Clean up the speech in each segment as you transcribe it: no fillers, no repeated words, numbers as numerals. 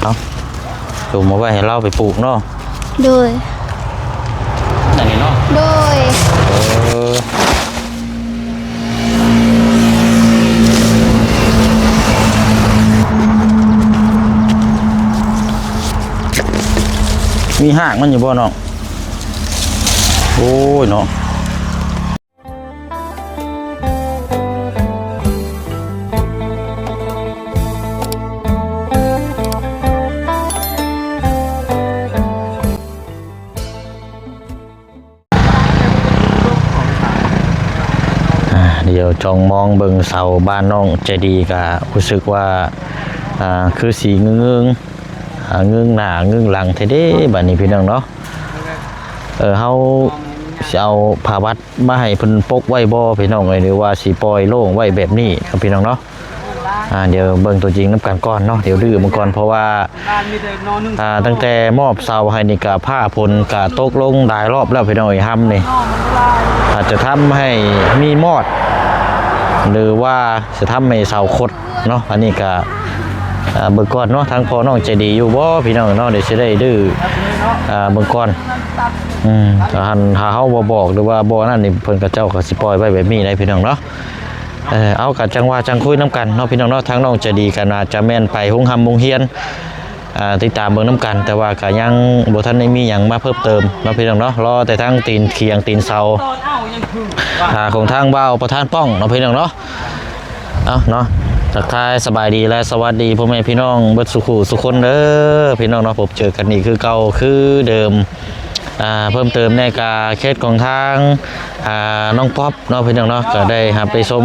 เอาถูกมาไว้ให้เราไปปลูกเนาะโดยอันนี้เนาะโดยมีหากมันอยู่บ่เนาะโอ้ยเนาะเดี๋ยวจองมองเบิ่งเสาบ้านน้องใจดีก็รู้สึกว่าคือสีเงื้องเงื้องหน้าเงื้องหลังแท้เด้บัดนี้พี่น้องเนาะเฮาสิเอาผ้าวัดมาให้เพิ่นปกไว้บ่พี่น้องเอ้ยหรือว่าสิปล่อยโล่งไว้แบบนี้ครับพี่น้องเนาะเดี๋ยวเบิ่งตัวจริงนำกันก่อนเนาะเดี๋ยวดื้อมันก่อนเพราะว่าตั้งแต่มอบเสาให้นี่ก็ผ้าพลก็ตกลงหลายรอบแล้วพี่น้องเอ้ยห้ำนี่อาจจะทำให้มีมอดหรือว่าจะทำให้เสาคดเนาะอันนี้ก็เบิ่งก่อนเนาะทางพ่อน้องใจดีอยู่บ่พี่น้องเนาะเดี๋ยวสิได้ดื้อเบิ่งก่อนถ้าเฮาบ่บอกหรือว่าบ่นั่นนี่เพิ่นก็เจ้าก็สิปล่อยไว้แบบนี้ได้พี่น้องเนาะเอากันจังว่าจังคุยน้ำกันเนาะพี่น้องเนาะทางน้องใจดีก็น่าจะแม่นไปโรงโรงเรียนติดตามเบิ่งน้ำกันแต่ว่าก็ยังบ่ทันได้มีหยังมาเพิ่มเติมเนาะพี่น้องเนาะรอแต่ทางตีนเคียงตีนเสาของทางบ่าวประธานป้องเนาะพี่น้องเนาะเอาเนาะทักทายสบายดีและสวัสดีพ่อแม่พี่น้องเบิดสุขุสุคนเด้อพี่น้องเนาะพบเจอกันนี่คือเก่าคือเดิมเพิ่มเติมในการเคสของทางน้องป๊อปเนาะพี่น้องเนาะก็ได้ไปชม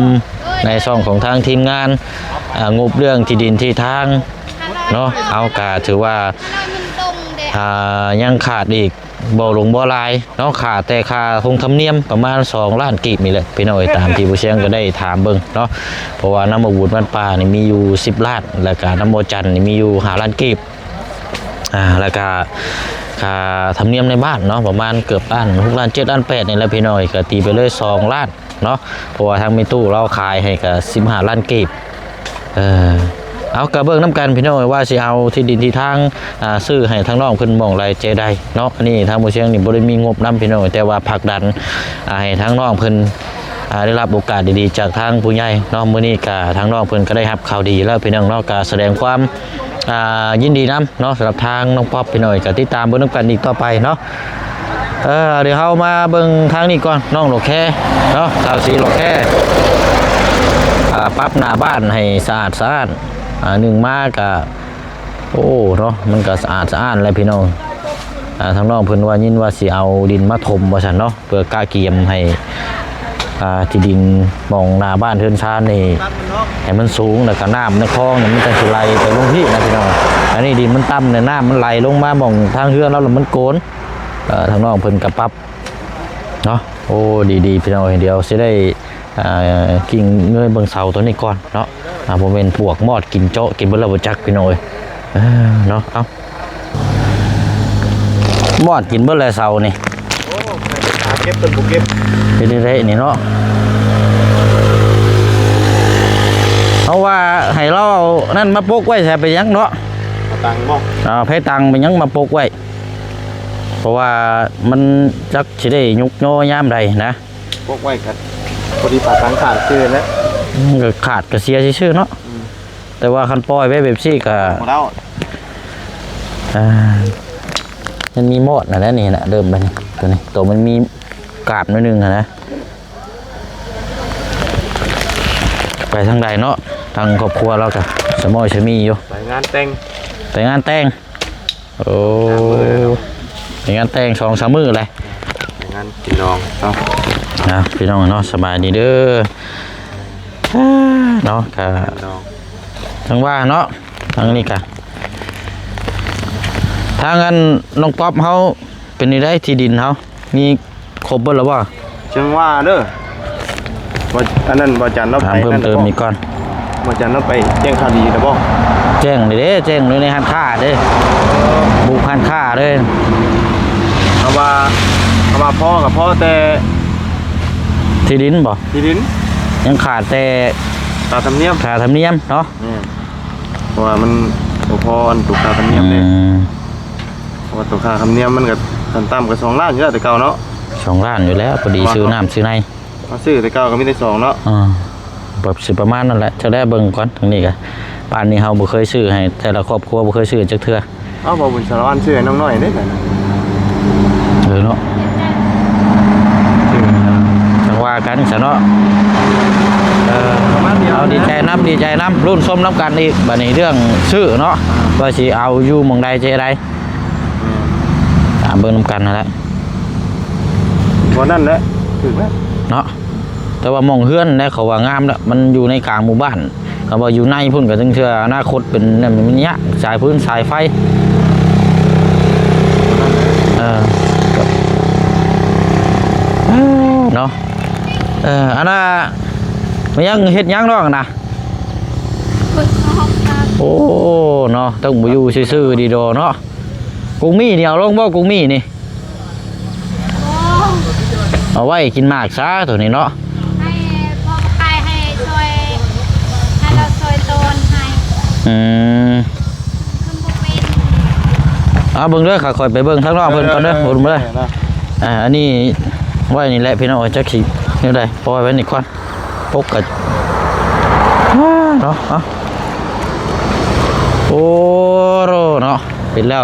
ในช่องของทางทีมงานงบเรื่องที่ดินที่ทางเนาะเอากาถือว่ายังขาดอีกบ่หลงบ่ลายเนาะขาดแต่ค่าคงธรรมเนียมประมาณ2 ล้านกีบนี่แหละพี่น้องตามที่ผู้เชี่ยวก็ได้ถามเบิ่งเนาะเพราะว่าน้ำบ่บุญบ้านป่านี่มีอยู่10 ล้านแล้วก็น้ำบ่จันนี่มีอยู่5 ล้านกีบแล้วก็ค่าธรรมเนียมในบ้านเนาะประมาณเกือบล้าน6 ล้าน7 ล้าน8นี่แหละพี่น้องก็ตีไปเลย2 ล้านเนาะเพราะว่าทางมีตู้เราขายให้ก็15 ล้านกีบเอากระเบื้องน้ำกันพี่น้องว่าสิเอาที่ดินที่ทางซื้อให้ทางน้องเพิ่นมองไรเจได้เนาะนี่ทางผู้เชี่ยวนี่บ่ได้มีงบน้ำพี่น้องแต่ว่าผลักดันให้ทางน้องเพิ่นได้รับโอกาสดีๆจากทางผู้ใหญ่เนาะมื้อนี้ก็ทางน้องเพิ่นก็ได้รับข่าวดีแล้วพี่น้องเนาะก็แสดงความยินดีนำเนาะสำหรับทางน้องป๊อปพี่น้อยก็ติดตามเบิ่งน้ำกันอีกต่อไปเนาะเดี๋ยวเฮามาเบิ่งทางนี้ก่อนน้องโลแคเนาะสาวสีโลแคปรับหน้าบ้านให้สะอาดสะอาดหนึ่งมากก็โอ้เนาะมันก็สะอาดสะอ้านเลยพี่น้องทางน้องเพิ่นว่ายินว่าสิเอาดินมาถมว่าซั่นเนาะเพื่อกาเกียมให้ที่ดินมองหน้าบ้านเทือนชานนี่ให้มันสูงแล้วก็น้ำในคลองนี่มันจะสิไหลไปลงที่นะพี่น้องอันนี้ดินมันต่ำเนี่ยน้ำมันไหลลงมามองทางเฮือนแล้วมันโกนทางน้องเพิ่นก็ปรับเนาะโอ้ดีๆพี่น้องเดียวสิได้กิ่งเงยเบิ่งเสาตัวนี้ก่อนเนาะผมเป็นพวกมอดกินโจ๊ะกินเบลล์บจักพี่น้อยเนาะเอามอดกินเบลล์เสานี่เก็บเป็นบุกเก็บเป็นได้นี่เนาะเพราะว่าให้เรานั่นมาปกไว้ใช่ไปยังเนาะตังบ่ให้ตังไปยังมาปกไว้เพราะว่ามันจักสิได้ยุกโยยามใดนะปกไว้กันพอดีป่าตังขาดชื่อแล้วขาดกระเสียชื่อเนาะแต่ว่าคันปล่อยไว้แบบซี่ก็มันมีมอดนะนี่นะเดิมไปนี่ตัวนี้ตัวมันมีกาบนิดนึงนะไปทางใดเนาะทางครอบครัวเรากับสมอยชมีอยู่ไปงานแต่งโอ้ไปงานแต่ง2-3 มื้อเลยไปงานพี่น้องพี่น้องเนาะสบายดีเด้อเนาะค่ะทางว่าเนาะทางนี้ค่ะทางกันน้องป๊อปเขาเป็นได้ที่ดินเขามีครบหมดแล้วว่าจังว่าเด้อว่าอันนั้นว่าจันเราไปเพิ่มเติมมีก่อนว่าจันเราไปแจ้งข่าวดีนะบ่แจ้งเลยเด้แจ้งเลยในหันค่าเด้บุกหันค่าเด้เอามาพ่อกับพ่อแต่ที่ดินบ่ที่ดินยังขาดแต่ค่าธรรมเนียมเนาะเพราะว่ามัน บ่พออันตุกค่าธรรมเนียมเลยเพราะว่าตุกค่าธรรมเนียมมันก็ต่ำๆก็2 ล้านอยู่แล้วแต่เก่าเนาะ 2 ล้านอยู่แล้วพอดีซื้อน้ำซื้อใน มาซื้อแต่เก่าก็มีแต่2เนาะแบบสิประมาณนั่นแหละจะได้เบิ่งก่อนทางนี้ก็ป่านนี้เฮาบ่เคยซื้อให้แต่ละครอบครัวบ่เคยซื้อจักเทื่อ บ่บุญสารวัตรซื้อให้น้องน้อยเด้นั่นน่ะ เนาะจังว่ากันซะเนาะประมาณเดียว เอาดีใจน้ำรุ่นส้มน้ำกันอีกบัดนี้เรื่องซื้อเนาะว่าสิเอาอยู่หม่องใดใจใดตามเบิ่งน้ำกันนั่นแหละ บ่นั่นแหละถึกแล้ว เนาะแต่ว่าหม่องเฮือนเนี่ยเขาว่างามแล้วมันอยู่ในกลางหมู่บ้านเขาว่าอยู่ในพุ่นก็ถึงเชื่ออนาคตเป็นนั่นมันเนี้ยสายพื้นสายไฟเนาะอันน่ะมันยังเฮ็ดยังน้องนะโอ้เนาะต้องบ่อยู่ซื่อๆดีดอเนาะกุ้งมี่เดียวลงบ่กุ้งมี่นี่เอาไว้กินหมากซะตัวนี้เนาะให้พ่อขายให้ช่วยให้เราช่วยโตนให้ขึ้นบุเป็น เบิ่งเด้อค่ะคอยไปเบิ่งข้างนอกเพิ่นก่อนเด้อบ่รู้เด้ออันนี้ไว้นี่แหละพี่น้องจักสิแนวใดปล่อยไว้นี่ก่อนปกก็เนาะโอ้โรเนาะปิดแล้ว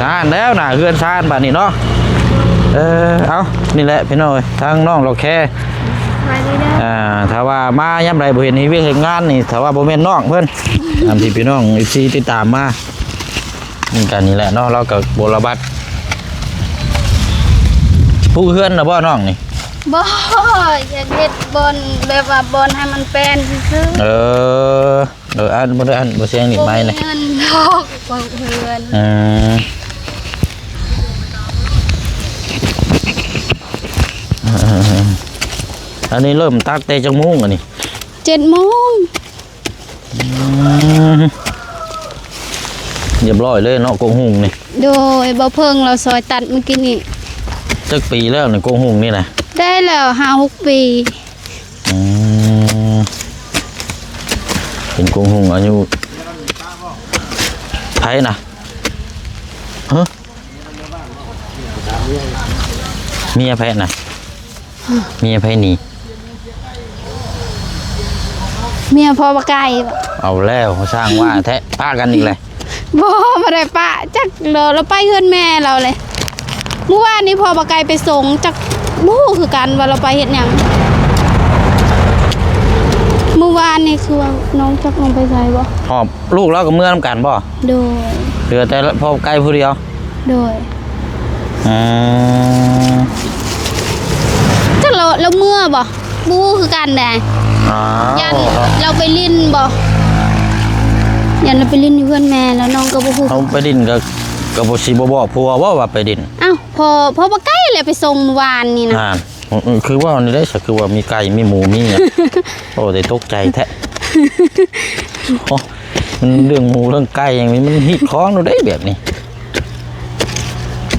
สานแล้วน่ะเฮือนซานบัดนี้เนาะเอานี่แหละพี่น้องทางน้องเราแค่ถ้าว่ามาย่ำไรบ่เห็นเวียกเห็นงานนี่ถ้าว่าบ่แม่นน้องเพิ่นตามที่พี่น้องอีซีติดตามมานี่กันนี่แหละเนาะเรากับโบราบัดผู้เฮือนนะบ่น้องนี่ บ่อยากเฮ็ดบนแบบว่าบนให้มันเป็นซื่ออันบ่เสียงนี่ไม้เลย เงินดอกบ่เพื่อนอันนี้เริ่มตักเตะจังมุ้งอันนี้ 7 โมงเรียบร้อยเลยเนาะกงหุงนี่โดยบ่เพิ่งเราซอยตัดเมื่อกี้นี่จักปีแล้วนี่กงหุงนี่นะได้แล้ว 5-6 ปีเป็นกงหุงอายุไผน่ะเมียไผน่ะเมียไผนี่เมียพ่อบ่ไก่เอาแล้วเขาสร้างว่าแท้ป้ากันอีกเลยบ่ได้ปะจักเราไปเฮือนแม่เราเลยเมื่อวานนี้พ่อบ่ไก่ไปส่งจักบ่คือกันว่าเราไปเฮ็ดหยังเมื่อวานนี่คือว่าน้องจักลงไปไสบ่หอบลูกเรากับเมื่อนํกันบ่โดยเหลือแต่พ่อไก่ผู้เดียวโดยจักเราเมื่อบ่บ่คือกันแหละยันเราไปลิ้นบ่ยันเราไปลิ้นอยู่เพื่อนแม่แล้วน้องก็บ่ฮู้เอาไปดินก็บ่สิบ่บอกผัวว่าไปดินอ้าวพอบ่ใกล้เลยไปส่งเมื่อวานนี่นะคือว่านี่ได้สักคือว่ามีไก่มีหมูมีเนี่ยโอ้ได้ตกใจแท้โอ้มันเรื่องหมูเรื่องไก่อย่างนี้มันฮิตของเราได้แบบนี้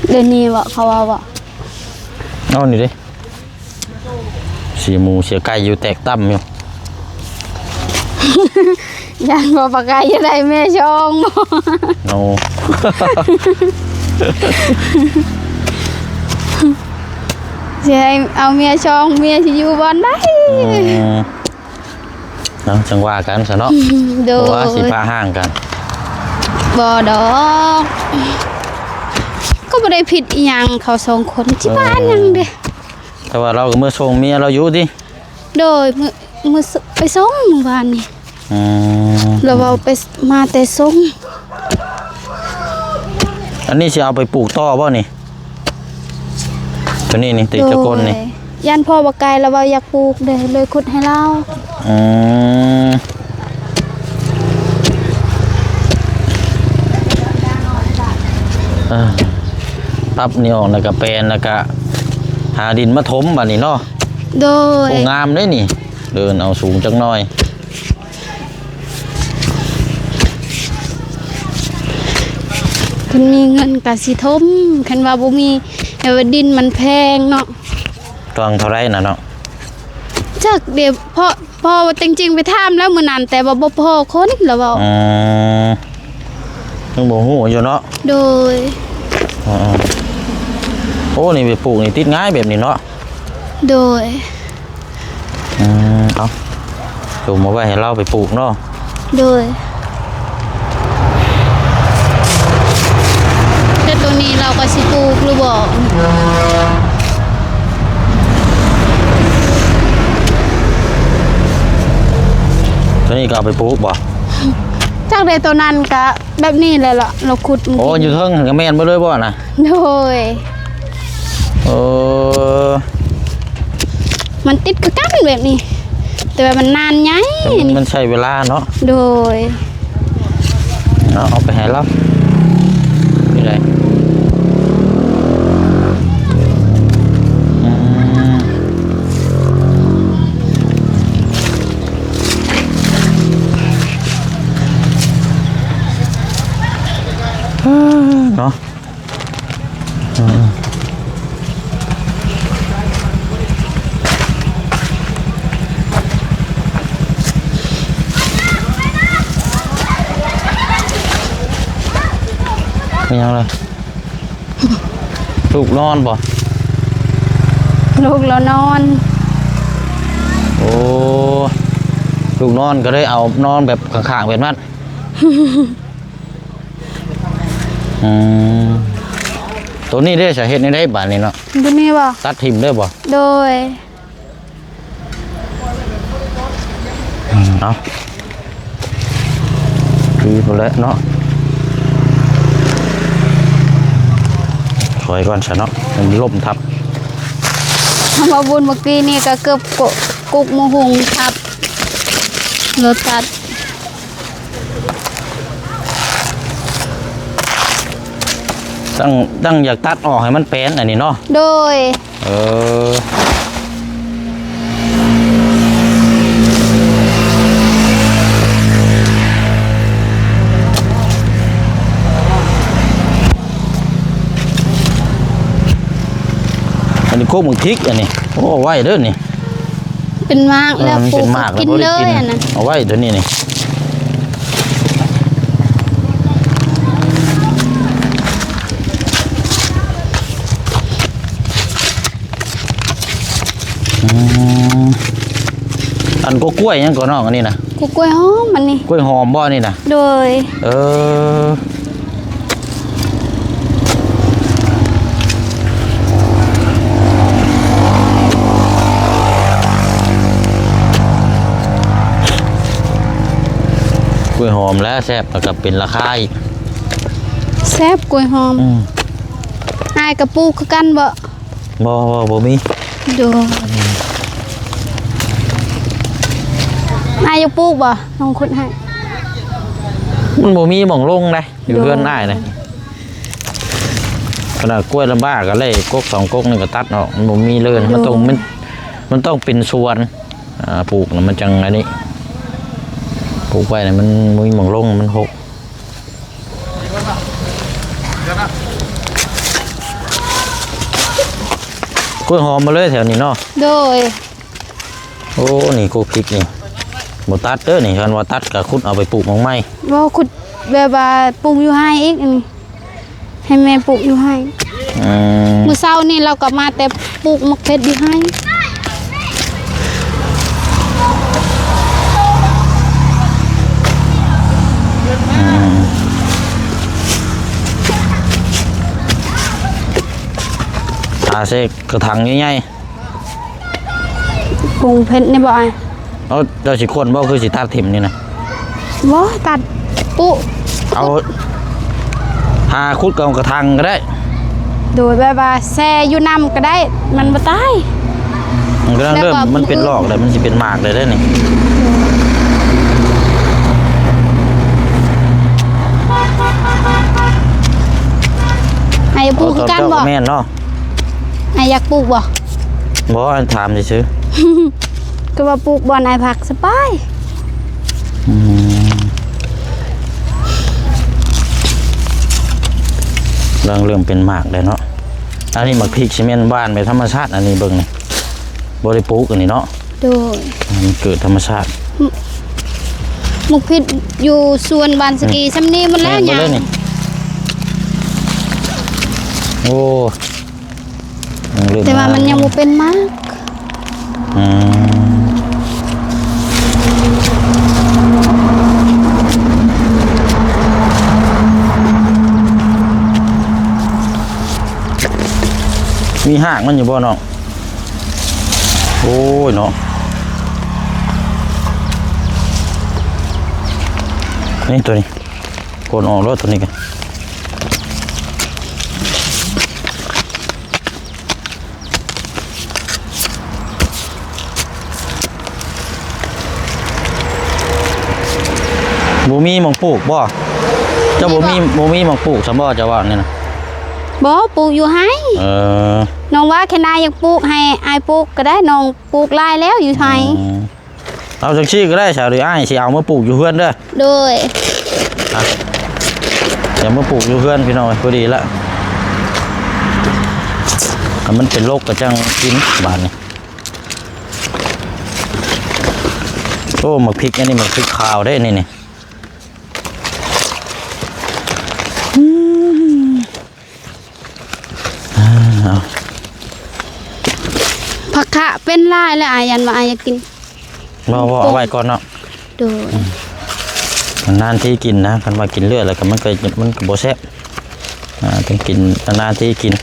เดี๋ยวนี้บ่เขาว่าบ่เอานี่ดิเสียหมูเสียไก่อยู่แตกตั้มอยู่ยันบ่ปากไก่จะได้แม่ชองบ่โนสิให้เอาเมียชองเมียสิอยู่บ่ได้เนาะจังว่ากันซะเนาะว่าสิพาห่างกันบ่ดอกก็บ่ได้ผิดอีหยังเขา2คนที่บ้านยังเด้แต่ว่าเราก็มื้อส่งเมียเราอยู่ติโดยมื้อไปส่งเมื่อวานนี่เราเอาไปมาแต่ส่งอันนี้สิเอาไปปลูกต่อบ่นี่ตัวนี้นี่ติดตะกนนี่ยันพ่อบ่ไกลแล้วว่าอยากปลูกเด้เลยขุดให้เราตับนี่ออกแล้วก็แปลนแล้วก็หาดินมาถมบัดนี้เนาะโดยงามเด้นี่เดินเอาสูงจักหน่อยคันมีเงินก็สิถมคันว่าบ่มีแต่ว่าดินมันแพงเนาะตวงเท่าไรน่ะเนาะ จักเดี๋ยวพอจริงๆไปถามแล้วมื้อนั้นแต่ว่าบ่พอคนแล้วเว้า ยังบ่ฮู้อยู่เนาะ โดย โอ้นี่ไปปลูกนี่ติดง่ายแบบนี้เนาะ โดย เอาถูกมาไว้ให้เราไปปลูกเนาะ โดยแต่ตัวนี้เราก็สิปลูกหรือบ่ ตัวนี้ก็เอาไปปลูกบ่ จากได้ตัวนั้นก็แบบนี้เลยล่ะเราขุด โอ้อยู่เทิงก็แม่นบ่เลยบ่น่ะ โดย มันติดคือกันแบบนี้ แต่ว่ามันนานไง มันใช้เวลาเนาะ โดย เอาไปให้เรานี่ไดเนาะเป็นยังไงลูกนอนบ่ ลูกเรานอน โอ้ลูกนอนก็ได้เอานอนแบบข้างๆแบบนั้น ตัวนี้ได้สาเหตุนี้ได้บ้านนี้เนาะ ตัวนี้บ่ ตัดทิมได้บ่ โดย เอาคือพอแล้วเนาะถอยก่อนซะเนาะมันล่มทับ มาบุญเมื่อกี้นี่ก็เกือบกุกมะฮุงทับรถตัด ตั้งอยากตัดออกให้มันเป็นอันนี้เนาะ โดย อันนี้โคกหมึกทิกอันนี้โอ้ไว้เด้อนี่ เป็นมากแล้ว มัน ปลู เป็ ก นมากแล้ว กิน บ่ เล ได้ ย กิน อ่ะนะ เอาไว้เดี๋ยวนี้นี่อันก็กล้วยยังก่อนน้องอันนี้นะ กล้วยหอมมันนี่ กล้วยหอมบ่นี่นะ โดย กล้วยหอมแล้วแซ่บแล้วก็เป็นราคาอีก แซ่บกล้วยหอมอายกับปลูกคือกันบ่ บ่มี โดยอายอยากปลูกบ่น้องขุดให้ มันบ่มีหม่องลงได้อยู่เพื่อนได้นะขนาดกล้วยลำบากก็เลยกกสองกกนี่ก็ตัดออกมันบ่มีเลยมันต้องเป็นสวนปลูกน่ะมันจังอันนี้ปลูกไว้น่ะมันบ่มีหม่องลงมันหกกล้วยหอมมาเลยแถวนี้เนาะ โดย โอ้นี่กูพริกนี่บ่ตัดเด้อนี่คันว่าตัดก็ขุดเอาไปปลูกหม่องไม้ บ่ขุดแบบว่าปลูกอยู่ให้อีกอันนี้ให้แม่ปลูกอยู่ให้มื้อเช้านี่เราก็มาแต่ปลูกมะเขืออยู่ให้ เสกกระถางใหญ่ ปลูกเพชรนี่บ่อาย ๆเอาเจ้าสิคนบ่คือสิตัดถิ่มนี่นะ บ่ตัดปุ เอาหาขุดกับกระถางก็ได้ โดยแบบว่าแช่อยู่น้ำก็ได้มันบ่ตาย มันก็เริ่ม แล้วก็ มันเป็นหลอกเลยมันสิเป็นหมากเลยได้อนี่ ให้ปลูกคือกันบ่ แม่นเนาะ ให้อยากปลูกบ่ บ่อันถามซื่อ ก็ว่าปลูกบ่อนไอ้ผักสบาย เริ่มเป็นหมากเลยเนาะอันนี้หมักพริกซีเมนต์บ้านไปธรรมชาติอันนี้เบิ่งนี่บ่ได้ปลูกอันนี้เนาะ โดย มันเกิดธรรมชาติ หมุกพิษอยู่ส่วนบานสกีซ้ำนี้มันแล้ว ม่ ยั นบ่ ง เลยนี่โอ้ยังเริ่ แต่ว่ามันยังบ่เป็นมาก อืมมีหากมันอยู่บ่น้องโอ้ยเนาะนี่ตัวนี้โกนออกแล้วตัวนี้กันบ่มีหม่องปลูกบ่เจ้าบ่มีหม่องปลูกซำบ่เจ้าว่านี่นะ บ่ปลูกอยู่ให้ เออ น้องว่าแค่นายอยากปลูกให้อายปลูกก็ได้น้องปลูกหลายแล้วอยู่ให้ เอาจังซี่ก็ได้ชาวหรืออ้ายสิเอามาปลูกอยู่เฮือนเด้อ โดย อ่ะเดี๋ยวมาปลูกอยู่เฮือนพี่น้องพอดีละถ้ามันเป็นโรคกระจังกินบาดนี้โอ้หมักพริกอันนี้หมักพริกขาวได้นี่เอา ผักขะเป็นหลายแล้วอายันว่าอายอยากกิน บ่เอาไว้ก่อนเนาะ โดย นานที่กินนะคันว่ากินเลือดแล้วก็มันก็บ่แซ่บต้องกินนานที่กิน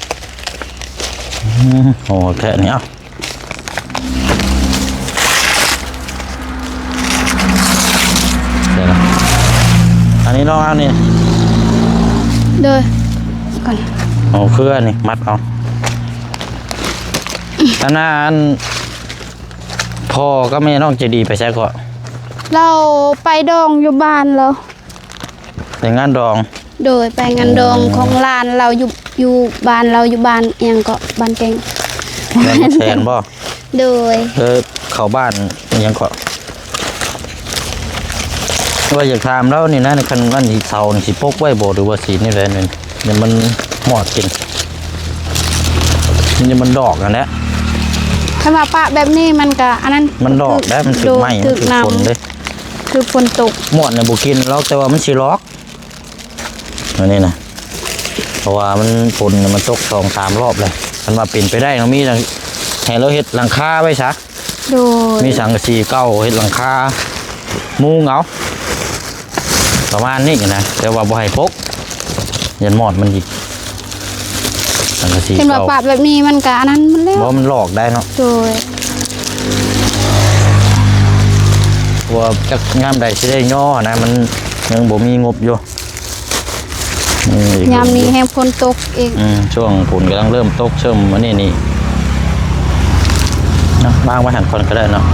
โอ้แค่นี้เอ้าเดี๋ยวนะอันนี้ลองเอานี่ โดยก่อน เอาเครื่องนี่มัดเอาอันนั้นพ่อก็แม่น้องจะดีไปใช่ก่อน เราไปดองอยู่บ้านเรา แต่งานดอง โดยไปงานดองของหลานเราอยู่บ้านเราอยู่บ้านเอียงก็บ้านเก่ง งานแทนบ่ โดย เข้าบ้านยังก็ว่าอยากถามแล้วนี่นะในคันวันที่เสาร์นี่สิปกไว้บ่หรือว่าสีนี่แหละนี่เดี๋ยวมันหมอดกินนี่มันดอกอันนี้ ถ้ามาปะแบบนี้มันก็อันนั้น มันดอกได้มันถึกไหมมันถึกฝนเลย คือฝนตก หมดเนี่ยบุกินแล้วแต่ว่ามันสิล็อกอันนี้นะเพราะว่ามันฝนเนี่ยมันตก2-3 รอบเลยมันมาเป็นไปได้เรามีให้เราเฮ็ดหลังคาไว้ซะ โดย มีสังกะสีเก่าเฮ็ดหลังคามุงเอาประมาณนี้นะแต่ว่าบ่ให้ปกยันหมอดมันอีกสังกะสี เห็นว่า เก่า ปะแบบนี้มันก็อันนั้นมันแล้ว เพราะมันหลอกได้เนาะ โดย ว่าจักงามใดสิได้ย่อนะมันยังบ่มีงบอยู่ ยามนี้แห้งฝนตกอีก ช่วงฝนกำลังเริ่มตกเชื่อมอันนี้นี่เนาะบ้างไว้หันคนก็ได้เนาะ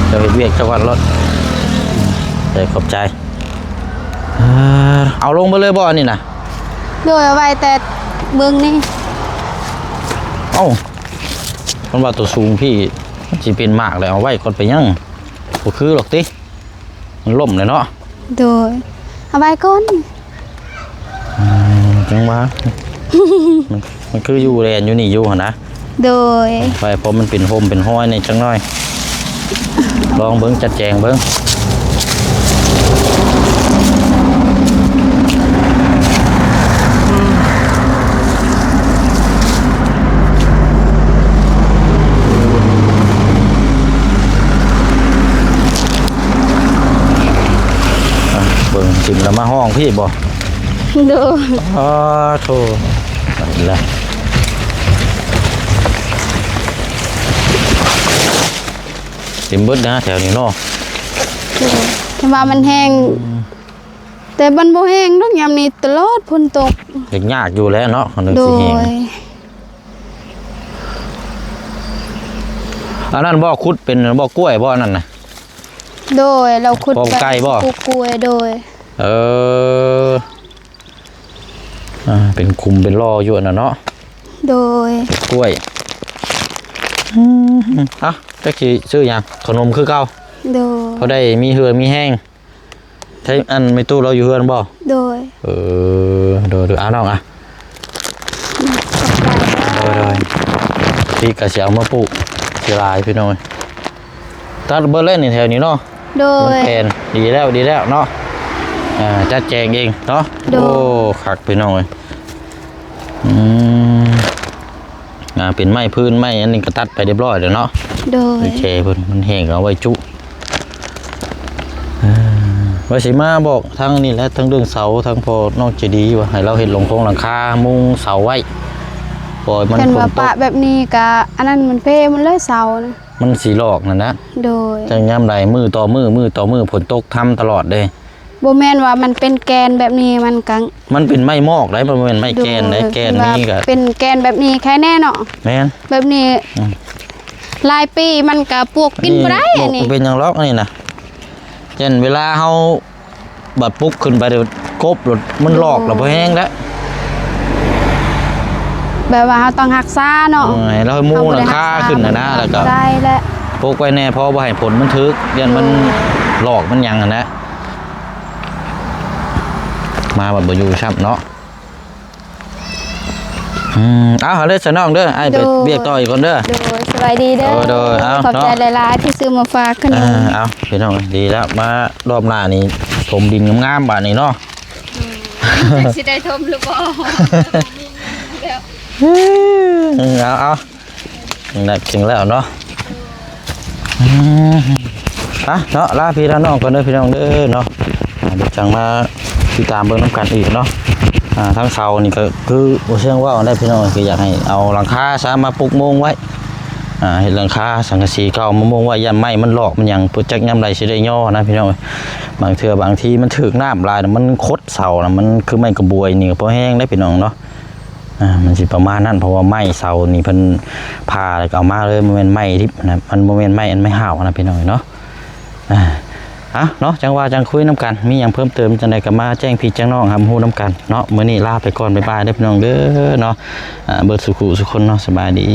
จะเฮ็ดเวียกจังหวัดรถได้ขอบใจเอาลงไปเลยบ่อันนี่นะ โดยเอาไว้แต่เบิ่งนี่ เอ้ามันว่าตัวสูงพี่มันสิเป็นมากเลยเอาไว้ก่อนไปยังบ่คือหรอกติมันล่มเลยเนาะ โดยเอาไว้ก่อน จังว่า มันคืออยู่แลนอยู่นี่อยู่หั่นนะ โดย ไปเพราะมันเป็นโฮมเป็นห้อยในจังน้อยลองเบิ้งจัดแจงเบิ้งเบิ้งจิมแล้วมาห้องพี่บ่ โดย อ๋อโธ่นั่นแหละเต็มเบิดนะแถวนี้เนาะ แต่ว่ามันแห้งแต่มันบ่แห้งดอกยามนี้ตลอดฝนตก เด็กยากอยู่แล้วเนาะคนนึง โด สิแหง ย อันนั้นบ่คุดเป็นบ่กล้วยบ่นั่นน่ะ โดยเราขุด บ่ไกลบ่ ปลูกกล้วยโดย เออเป็นคุมเป็นล่ออยู่น่ะเนาะ โดย กล้วยอ่ะจักสิซื้อหยังขนมคือเก่า โดย พอได้มีเหือมีแห้งใช้อันไม่ตู้เราอยู่เฮือนบ่ โดย โดยเอาน้องอ่ะโดยพี่ก็สิเอามาปลูกสิหลายพี่น้อย ตัดเบอร์เล่นนี่แถวนี้เนาะ โดย แผนดีแล้วเนาะจัดแจงเองเนาะ โดย โอ้คักไปหน่อยเป็นไม้พื้นไม้อันนี้ก็ตัดไปเรียบร้อยแล้วเนาะ โดย โอเคเพิ่นมันแห้งเอาไว้จุว่าสิมาบอกทั้งนี่แหละทั้งเรื่องเสาทั้งพอนอกจะดีว่าให้เราเห็นลงโครงหลังคามุงเสาไว้ปล่อยมัน เป็น ฝ ว่าน ต ปะ ก แบบนี้กะอันนั้นมันเพมันเลยเสานะ มันสีหลอกนั่นนะ โดย จังย่ำใดมือต่อมือฝนตกทำตลอดเลย บ่แม่นว่ามันเป็นแกนแบบนี้มันกัง มันเป็นไม้มอกได้มันเป็นไม้แกนได้แกนนี้ก็ เป็นแกนแบบนี้แค่แน่เนาะ แม่น แบบนี้หลายปีมันก็ปวกกินบ่ได้อันนี้ เป็นอย่างล็อกนี่นะเช่นเวลาเฮาบัดปุ๊กขึ้นไปเดี๋ยวกบรถมันหลอกแล้วพอแห้งแล้ว แบบว่าเราต้องรักษาเนาะ ให้เรามูหลังคาขึ้นนะแล้วก็ ได้แหละ ปุ๊กไว้แน่เพราะว่าให้ผลมันทึกเดี๋ยวมันหลอกมันยังนะมาแบบบ่อยู่ชับเนาะเอาหาเลยสนองเด้อไอ้ไปเบียกต่ออีกคนเด้อ โดยสบายดีเด้อ โดยเอา ขอบใจหลายๆที่ซื้อมาฝากขนม เอาพี่น้องดีแล้วมารอบหน้านี่ถมดินงามๆบาดนี้เนาะ สิได้ทมหรือบ่ เอาได้จริงแล้วเนาะเนาะลาพี่ลาน้องก่อนเด้อพี่น้องเด้อเนาะเดี๋ยวจังมาติดตามเบิ่งน้ำกันอีกเนาะทั้งเสานี่ก็คือเชื่อว่าได้พี่น้องคืออยากให้เอาหลังคาซะมาปลูกโมงไว้เห็นหลังคาสังกะสีเก่ามะม่วงไว้ยันไม้มันหลอกมันยังโปรเจกต์ยามใดสิได้ย่อนะพี่น้องบางเทื่อบางทีมันถึกน้ำลายมันคดเสานะมันคือไม้กระบวยนี่ก็พอแห้งได้พี่น้องเนาะมันสิประมาณนั้นเพราะว่าไม้เสานี่เพิ่นผ่าแล้วก็เอามาเลยมันเป็นไม้ที่นะมันบ่แม่นไม้อันไม่ห่าวนะพี่น้องเนาะเนาะจังว่าจังคุยน้ำกันมีอย่างเพิ่มเติมจังใดก็มาแจ้งพี่แจ้งน้องครับฮู้น้ำกันเนาะมื้อนี้ลาไปก่อนบ๊ายบายเด้อพี่น้องเด้อเนาะเบิดสุขุสุคนเนาะสบายดี